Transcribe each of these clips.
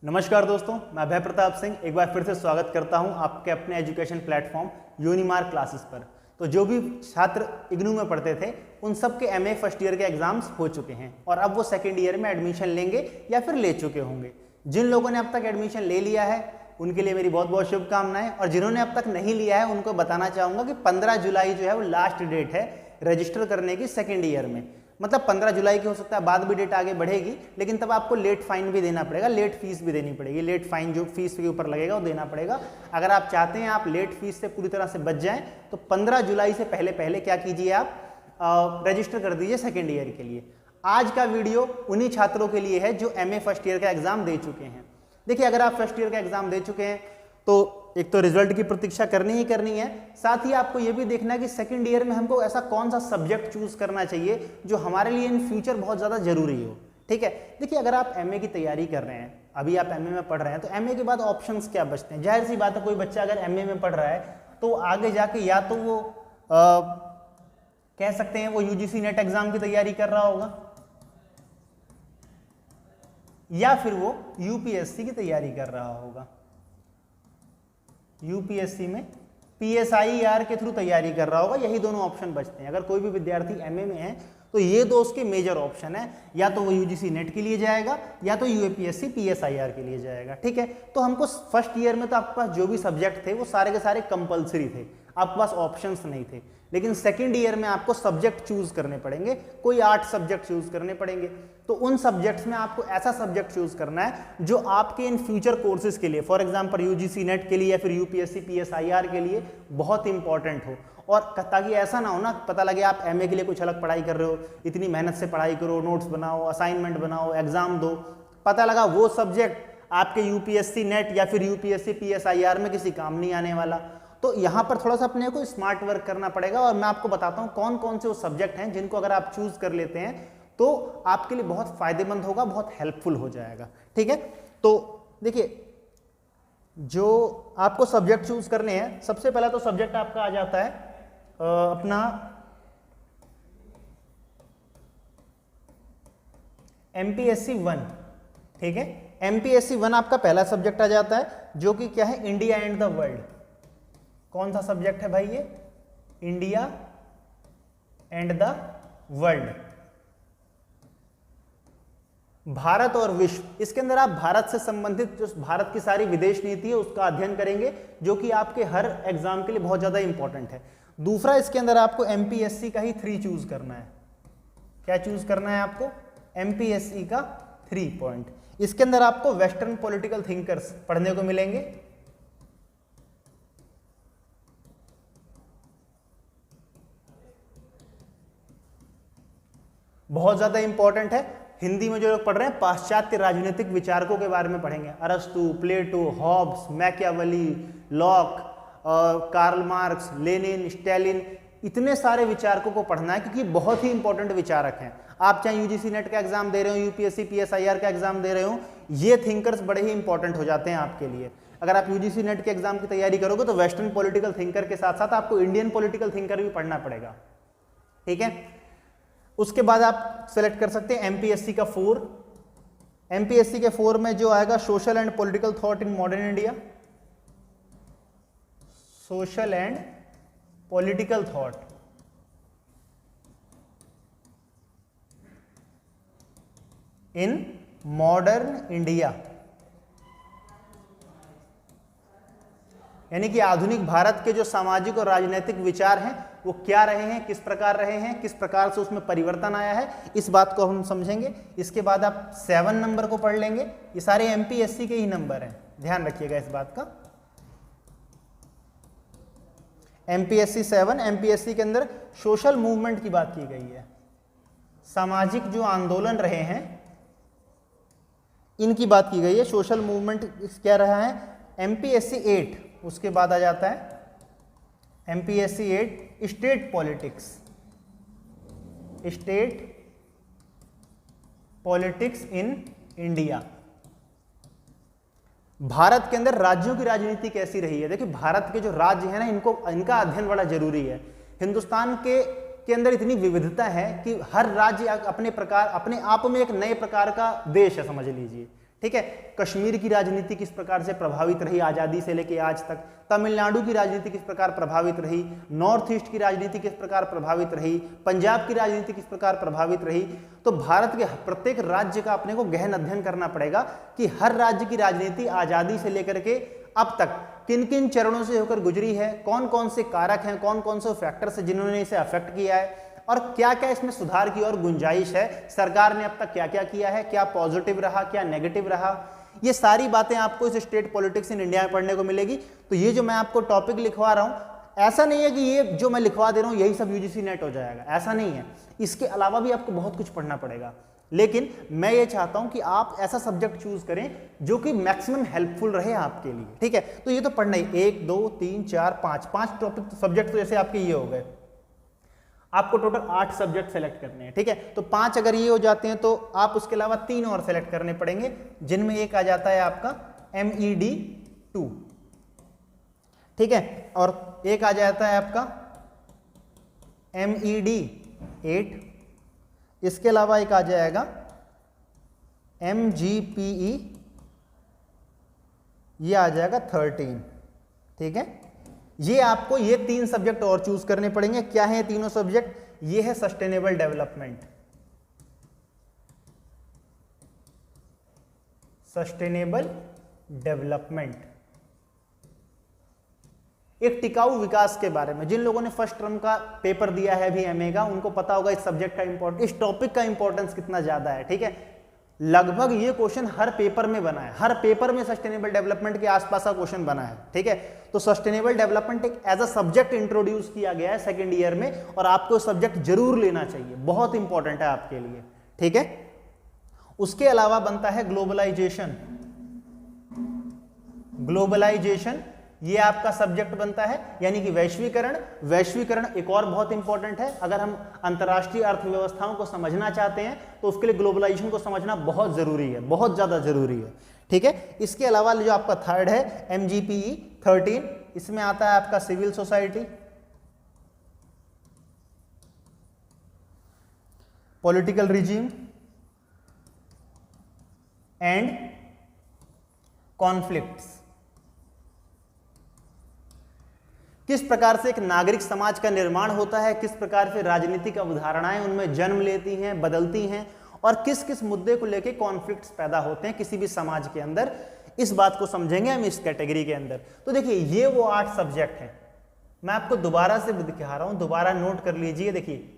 नमस्कार दोस्तों, मैं अभय प्रताप सिंह एक बार फिर से स्वागत करता हूं आपके अपने एजुकेशन प्लेटफॉर्म यूनिमार्क क्लासेस पर। तो जो भी छात्र इग्नू में पढ़ते थे उन सब के एमए फर्स्ट ईयर के एग्जाम्स हो चुके हैं और अब वो सेकेंड ईयर में एडमिशन लेंगे या फिर ले चुके होंगे। जिन लोगों ने अब तक एडमिशन ले लिया है उनके लिए मेरी बहुत बहुत शुभकामनाएं, और जिन्होंने अब तक नहीं लिया है उनको बताना चाहूँगा कि 15 जुलाई जो है वो लास्ट डेट है रजिस्टर करने की सेकेंड ईयर में। मतलब 15 जुलाई की हो सकता है, बाद भी डेट आगे बढ़ेगी, लेकिन तब आपको लेट फाइन भी देना पड़ेगा, लेट फीस भी देनी पड़ेगी। लेट फाइन जो फीस के ऊपर लगेगा वो देना पड़ेगा। अगर आप चाहते हैं आप लेट फीस से पूरी तरह से बच जाएं तो 15 जुलाई से पहले पहले क्या कीजिए, आप रजिस्टर कर दीजिए सेकेंड ईयर के लिए। आज का वीडियो उन्हीं छात्रों के लिए है जो एमए फर्स्ट ईयर का एग्जाम दे चुके हैं। देखिए, अगर आप फर्स्ट ईयर का एग्जाम दे चुके हैं तो एक तो रिजल्ट की प्रतीक्षा करनी ही करनी है, साथ ही आपको यह भी देखना है कि सेकंड ईयर में हमको ऐसा कौन सा सब्जेक्ट चूज करना चाहिए जो हमारे लिए इन फ्यूचर बहुत ज़्यादा जरूरी हो। ठीक है, देखिए अगर आप एमए की तैयारी कर रहे हैं, अभी आप एमए में पढ़ रहे हैं, तो एमए के बाद ऑप्शंस क्या बचते हैं। जाहिर सी बात है, कोई बच्चा अगर एमए में पढ़ रहा है तो आगे जाके या तो वो कह सकते हैं वो यूजीसी नेट एग्जाम की तैयारी कर रहा होगा या फिर वो यूपीएससी की तैयारी कर रहा होगा। यूपीएससी में पीएसआईआर के थ्रू तैयारी कर रहा होगा। यही दोनों ऑप्शन बचते हैं। अगर कोई भी विद्यार्थी एमए में है तो ये दो उसके मेजर ऑप्शन है, या तो वो यूजीसी नेट के लिए जाएगा या तो यूपीएससी पीएसआईआर के लिए जाएगा। ठीक है, तो हमको फर्स्ट ईयर में तो आपके पास जो भी सब्जेक्ट थे वो सारे के सारे कंपलसरी थे, आपके पास ऑप्शंस नहीं थे। लेकिन सेकेंड ईयर में आपको सब्जेक्ट चूज करने पड़ेंगे, कोई 8 सब्जेक्ट चूज करने पड़ेंगे। तो उन सब्जेक्ट्स में आपको ऐसा सब्जेक्ट चूज करना है जो आपके इन फ्यूचर कोर्सेज के लिए, फॉर एग्जांपल यूजीसी नेट के लिए या फिर यूपीएससी पीएसआईआर के लिए बहुत इंपॉर्टेंट हो। और ताकि ऐसा ना हो ना, पता लगे आप एमए के लिए कुछ अलग पढ़ाई कर रहे हो, इतनी मेहनत से पढ़ाई करो, नोट्स बनाओ, असाइनमेंट बनाओ, एग्जाम दो, पता लगा वो सब्जेक्ट आपके यूपीएससी नेट या फिर यूपीएससी पीएसआईआर में किसी काम नहीं आने वाला। तो यहाँ पर थोड़ा सा अपने को स्मार्ट वर्क करना पड़ेगा, और मैं आपको बताता हूँ कौन कौन से वो सब्जेक्ट हैं जिनको अगर आप चूज कर लेते हैं तो आपके लिए बहुत फायदेमंद होगा, बहुत हेल्पफुल हो जाएगा। ठीक है, तो देखिए जो आपको सब्जेक्ट चूज करने हैं, सबसे पहला तो सब्जेक्ट आपका आ जाता है अपना एमपीएससी 1। ठीक है, एमपीएससी 1 आपका पहला सब्जेक्ट आ जाता है, जो कि क्या है, इंडिया एंड द वर्ल्ड। कौन सा सब्जेक्ट है भाई ये? India and the world, Bharat और विश्व। इसके अंदर आप भारत से संबंधित जो भारत की सारी विदेश नीति है उसका अध्ययन करेंगे, जो कि आपके हर एग्जाम के लिए बहुत ज्यादा इंपॉर्टेंट है। दूसरा, इसके अंदर आपको एमपीएससी का ही 3 चूज करना है। क्या चूज करना है आपको? एमपीएससी का 3 पॉइंट। इसके अंदर आपको वेस्टर्न पॉलिटिकल थिंकर्स पढ़ने को मिलेंगे, बहुत ज्यादा इंपॉर्टेंट है। हिंदी में जो लोग पढ़ रहे हैं पाश्चात्य राजनीतिक विचारकों के बारे में पढ़ेंगे, अरस्तु, Plato, Hobbes, Machiavelli, Locke, Karl Marx, Lenin, Stalin, इतने सारे विचारकों को पढ़ना है क्योंकि बहुत ही इंपॉर्टेंट विचारक हैं। आप चाहे यूजीसी नेट का एग्जाम दे रहे हो, यूपीएससी पीएसआईआर का एग्जाम दे रहे हो, ये थिंकर्स बड़े ही इंपॉर्टेंट हो जाते हैं आपके लिए। अगर आप यूजीसी नेट के एग्जाम की तैयारी करोगे तो वेस्टर्न पॉलिटिकल थिंकर के साथ साथ आपको इंडियन पॉलिटिकल थिंकर भी पढ़ना पड़ेगा। ठीक है, उसके बाद आप सेलेक्ट कर सकते हैं एमपीएससी का 4। एमपीएससी के 4 में जो आएगा social and political thought in modern India, social and political thought in modern India, यानी कि आधुनिक भारत के जो सामाजिक और राजनीतिक विचार हैं वो क्या रहे हैं, किस प्रकार रहे हैं, किस प्रकार से उसमें परिवर्तन आया है, इस बात को हम समझेंगे। इसके बाद आप 7 नंबर को पढ़ लेंगे। ये सारे एमपीएससी के ही नंबर हैं, ध्यान रखिएगा इस बात का। एमपीएससी 7, एमपीएससी के अंदर सोशल मूवमेंट की बात की गई है, सामाजिक जो आंदोलन रहे हैं इनकी बात की गई है। सोशल मूवमेंट क्या रहा है? एमपीएससी 8, उसके बाद आ जाता है MPSC 8 state politics, state politics in India. Bharat के अंदर राज्यों की राजनीति कैसी रही है। देखिए, भारत के जो राज्य हैं ना, इनका अध्ययन बड़ा जरूरी है। हिंदुस्तान के अंदर इतनी विविधता है कि हर राज्य अपने आप में एक नए प्रकार का देश है, समझ लीजिए। ठीक है। कश्मीर की राजनीति किस प्रकार से प्रभावित रही आजादी से लेकर आज तक, तमिलनाडु की राजनीति किस प्रकार प्रभावित रही, नॉर्थ ईस्ट की राजनीति किस प्रकार प्रभावित रही, पंजाब की राजनीति किस प्रकार प्रभावित रही। तो भारत के प्रत्येक राज्य का अपने को गहन अध्ययन करना पड़ेगा कि हर राज्य की राजनीति आजादी से लेकर के अब तक किन किन चरणों से होकर गुजरी है, कौन कौन से कारक हैं, कौन कौन से फैक्टर्स हैं जिन्होंने इसे अफेक्ट किया है, और क्या क्या इसमें सुधार की और गुंजाइश है, सरकार ने अब तक क्या क्या किया है, क्या पॉजिटिव रहा, क्या नेगेटिव रहा। ये सारी बातें आपको इस स्टेट पॉलिटिक्स इन इंडिया में पढ़ने को मिलेगी। तो ये जो मैं आपको टॉपिक लिखवा रहा हूं, ऐसा नहीं है कि ये जो मैं लिखवा दे रहा हूं यही सब यूजीसी नेट हो जाएगा, ऐसा नहीं है। इसके अलावा भी आपको बहुत कुछ पढ़ना पड़ेगा, लेकिन मैं ये चाहता हूं कि आप ऐसा सब्जेक्ट चूज करें जो कि मैक्सिमम हेल्पफुल रहे आपके लिए, ठीक है। तो ये तो पढ़ना ही 1 2 3 4 5 टॉपिक सब्जेक्ट तो जैसे आपके ये हो गए, आपको टोटल 8 सब्जेक्ट सेलेक्ट करने हैं, ठीक है। तो 5 अगर ये हो जाते हैं तो आप उसके अलावा 3 और सेलेक्ट करने पड़ेंगे, जिनमें एक आ जाता है आपका MED 2, ठीक है, और एक आ जाता है आपका MED 8, इसके अलावा एक आ जाएगा MGPE, ये आ जाएगा 13, ठीक है। ये आपको ये 3 सब्जेक्ट और चूज करने पड़ेंगे। क्या है ये तीनों सब्जेक्ट? ये है सस्टेनेबल डेवलपमेंट, सस्टेनेबल डेवलपमेंट, एक टिकाऊ विकास के बारे में। जिन लोगों ने फर्स्ट टर्म का पेपर दिया है अभी MA का, उनको पता होगा इस सब्जेक्ट का इंपॉर्टेंस, इस टॉपिक का इंपॉर्टेंस कितना ज्यादा है, ठीक है। लगभग ये क्वेश्चन हर पेपर में बना है, हर पेपर में सस्टेनेबल डेवलपमेंट के आसपास का क्वेश्चन बना है, ठीक है। तो सस्टेनेबल डेवलपमेंट एक एज अ सब्जेक्ट इंट्रोड्यूस किया गया है सेकंड ईयर में, और आपको सब्जेक्ट जरूर लेना चाहिए, बहुत इंपॉर्टेंट है आपके लिए, ठीक है। उसके अलावा बनता है ग्लोबलाइजेशन, ग्लोबलाइजेशन ये आपका सब्जेक्ट बनता है, यानी कि वैश्वीकरण। वैश्वीकरण एक और बहुत इंपॉर्टेंट है, अगर हम अंतरराष्ट्रीय अर्थव्यवस्थाओं को समझना चाहते हैं तो उसके लिए ग्लोबलाइजेशन को समझना बहुत जरूरी है, बहुत ज्यादा जरूरी है, ठीक है। इसके अलावा जो आपका थर्ड है MGPE 13, इसमें आता है आपका civil society, political regime and conflicts. किस प्रकार से एक नागरिक समाज का निर्माण होता है, किस प्रकार से राजनीतिक अवधारणाएं उनमें जन्म लेती हैं, बदलती हैं, और किस किस मुद्दे को लेकर कॉन्फ्लिक्ट्स पैदा होते हैं किसी भी समाज के अंदर, इस बात को समझेंगे हम इस कैटेगरी के अंदर। तो देखिए ये वो 8 सब्जेक्ट हैं, मैं आपको दोबारा से दिखा रहा हूं, दोबारा नोट कर लीजिए। देखिए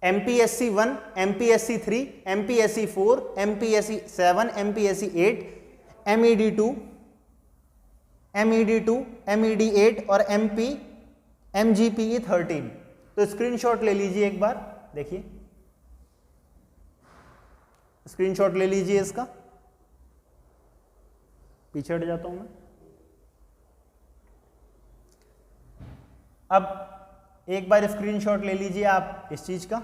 MPSC 1, MPSC 3, MPSC 4, MPSC 7, MPSC 8, MED 2, MED 2, MED 8 और MGPE 13। तो स्क्रीनशॉट ले लीजिए एक बार, देखिए स्क्रीनशॉट ले लीजिए इसका, पीछे हट जाता हूं मैं। अब एक बार स्क्रीनशॉट ले लीजिए आप इस चीज का।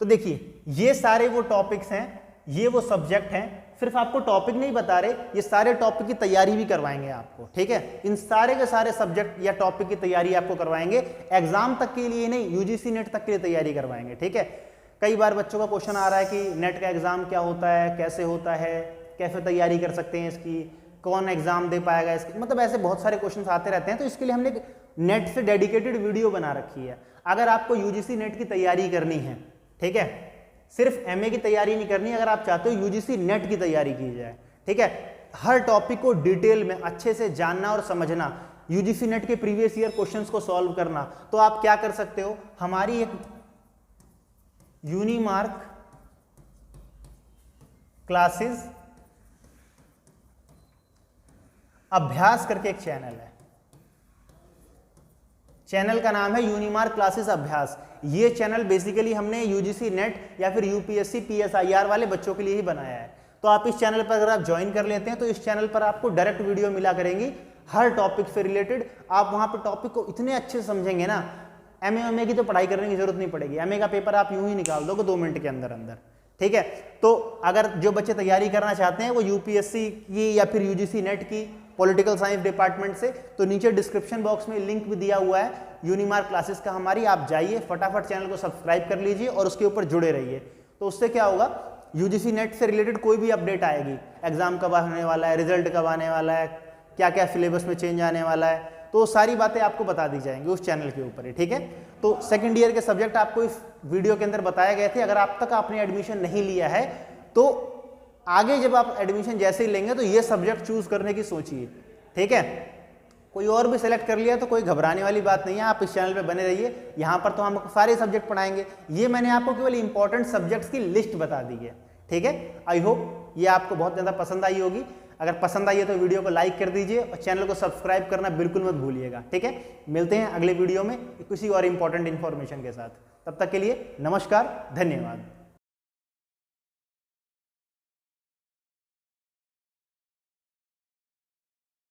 तो देखिए ये सारे वो टॉपिक्स हैं, ये वो सब्जेक्ट हैं, सिर्फ आपको टॉपिक नहीं बता रहे, ये सारे टॉपिक की तैयारी भी करवाएंगे आपको, ठीक है। इन सारे के सारे सब्जेक्ट या टॉपिक की तैयारी आपको करवाएंगे, एग्जाम तक के लिए नहीं, UGC नेट तक के लिए तैयारी करवाएंगे, ठीक है। कई बार बच्चों का क्वेश्चन आ रहा है कि नेट का एग्जाम क्या होता है, कैसे होता है, कैसे तैयारी कर सकते हैं इसकी, कौन एग्जाम दे पाएगा इसकी, मतलब ऐसे बहुत सारे क्वेश्चन आते रहते हैं। तो इसके लिए हमने नेट से डेडिकेटेड वीडियो बना रखी है। अगर आपको UGC नेट की तैयारी करनी है, ठीक है, सिर्फ MA की तैयारी नहीं करनी, अगर आप चाहते हो UGC नेट की तैयारी की जाए, ठीक है, हर टॉपिक को डिटेल में अच्छे से जानना और समझना, UGC नेट के प्रीवियस ईयर क्वेश्चंस को सॉल्व करना, तो आप क्या कर सकते हो, हमारी एक यूनिमार्क क्लासेस अभ्यास करके एक चैनल है, चैनल का नाम है यूनिमार्क क्लासेस अभ्यास। ये चैनल बेसिकली हमने UGC नेट या फिर UPSC PSIR वाले बच्चों के लिए ही बनाया है। तो आप इस चैनल पर अगर आप ज्वाइन कर लेते हैं तो इस चैनल पर आपको डायरेक्ट वीडियो मिला करेंगी हर टॉपिक से रिलेटेड। आप वहां पर टॉपिक को इतने अच्छे से समझेंगे ना, MA की तो पढ़ाई करने की जरूरत नहीं पड़ेगी, MA का पेपर आप यूं ही निकाल दोगे 2 मिनट के अंदर अंदर, ठीक है। तो अगर जो बच्चे तैयारी करना चाहते हैं वो UPSC की या फिर UGC नेट की पॉलिटिकल साइंस डिपार्टमेंट से, तो नीचे डिस्क्रिप्शन बॉक्स में लिंक भी दिया हुआ है यूनिमार्क क्लासेस का हमारी, आप जाइए फटाफट चैनल को सब्सक्राइब कर लीजिए और उसके ऊपर जुड़े रहिए। तो उससे क्या होगा, यूजीसी नेट से रिलेटेड कोई भी अपडेट आएगी, एग्जाम कब आने वाला है, रिजल्ट कब आने वाला है, क्या क्या सिलेबस में चेंज आने वाला है, तो सारी बातें आपको बता दी जाएंगी उस चैनल के ऊपर ही, ठीक है। तो सेकंड ईयर के सब्जेक्ट आपको इस वीडियो के अंदर बताए गए थे। अगर आप तक आपने एडमिशन नहीं लिया है तो आगे जब आप एडमिशन जैसे ही लेंगे तो ये सब्जेक्ट चूज करने की सोचिए, ठीक है। कोई और भी सेलेक्ट कर लिया तो कोई घबराने वाली बात नहीं है, आप इस चैनल पे बने रहिए। यहाँ पर तो हम सारे सब्जेक्ट पढ़ाएंगे, ये मैंने आपको केवल इंपॉर्टेंट सब्जेक्ट्स की लिस्ट बता दी है, ठीक है। आई होप ये आपको बहुत ज़्यादा पसंद आई होगी। अगर पसंद आई है तो वीडियो को लाइक कर दीजिए और चैनल को सब्सक्राइब करना बिल्कुल मत भूलिएगा, ठीक है। मिलते हैं अगले वीडियो में किसी और इंपॉर्टेंट इन्फॉर्मेशन के साथ। तब तक के लिए नमस्कार, धन्यवाद।